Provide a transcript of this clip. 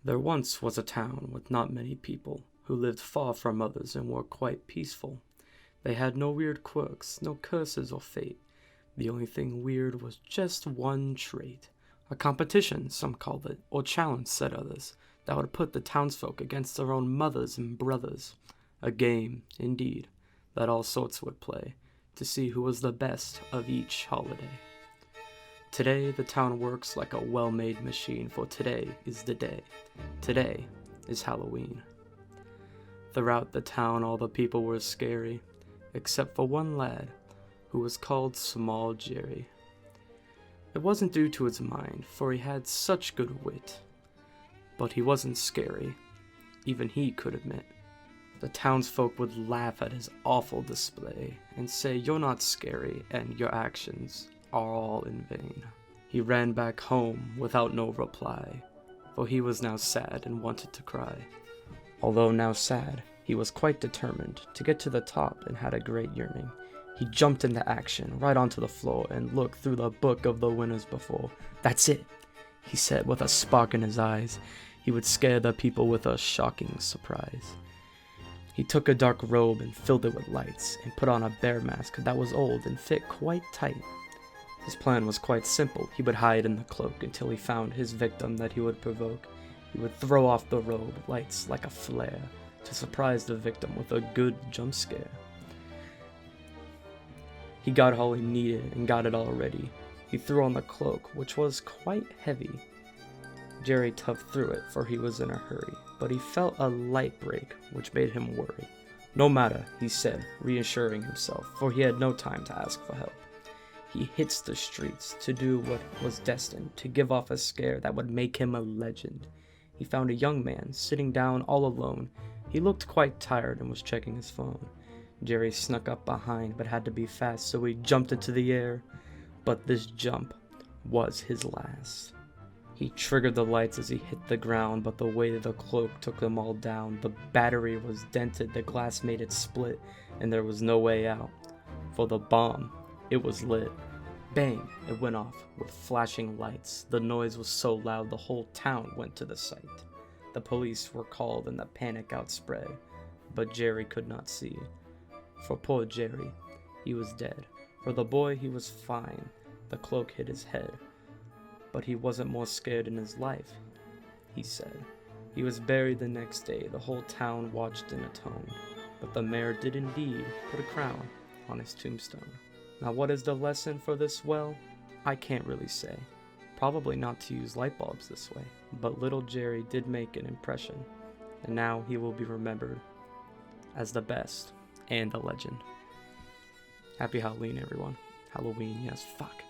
There once was a town with not many people, who lived far from others and were quite peaceful. They had no weird quirks, no curses or fate. The only thing weird was just one trait. A competition, some called it, or challenge, said others, that would put the townsfolk against their own mothers and brothers. A game, indeed, that all sorts would play, to see who was the best of each holiday. Today the town works like a well-made machine, for today is the day. Today is Halloween. Throughout the town all the people were scary, except for one lad, who was called Small Jerry. It wasn't due to his mind, for he had such good wit. But he wasn't scary, even he could admit. The townsfolk would laugh at his awful display, and say you're not scary, and your actions are all in vain. He ran back home without no reply, for he was now sad and wanted to cry. Although now sad, he was quite determined to get to the top and had a great yearning. He jumped into action, right onto the floor, and looked through the book of the winners before. "That's it," he said with a spark in his eyes. He would scare the people with a shocking surprise. He took a dark robe and filled it with lights, and put on a bear mask that was old and fit quite tight. His plan was quite simple. He would hide in the cloak until he found his victim that he would provoke. He would throw off the robe, lights like a flare, to surprise the victim with a good jump scare. He got all he needed and got it all ready. He threw on the cloak, which was quite heavy. Jerry toughed through it, for he was in a hurry, but he felt a light break, which made him worry. "No matter," he said, reassuring himself, for he had no time to ask for help. He hits the streets to do what was destined, to give off a scare that would make him a legend. He found a young man sitting down all alone. He looked quite tired and was checking his phone. Jerry snuck up behind, but had to be fast, so he jumped into the air. But this jump was his last. He triggered the lights as he hit the ground, but the weight of the cloak took them all down. The battery was dented, the glass made it split, and there was no way out. For the bomb, it was lit. Bang! It went off with flashing lights. The noise was so loud the whole town went to the site. The police were called and the panic outspread, but Jerry could not see. For poor Jerry, he was dead. For the boy, he was fine. The cloak hit his head. But he wasn't more scared in his life, he said. He was buried the next day. The whole town watched and atoned. But the mayor did indeed put a crown on his tombstone. Now what is the lesson for this? Well, I can't really say. Probably not to use light bulbs this way. But little Jerry did make an impression. And now he will be remembered as the best and the legend. Happy Halloween, everyone. Halloween, yes, fuck.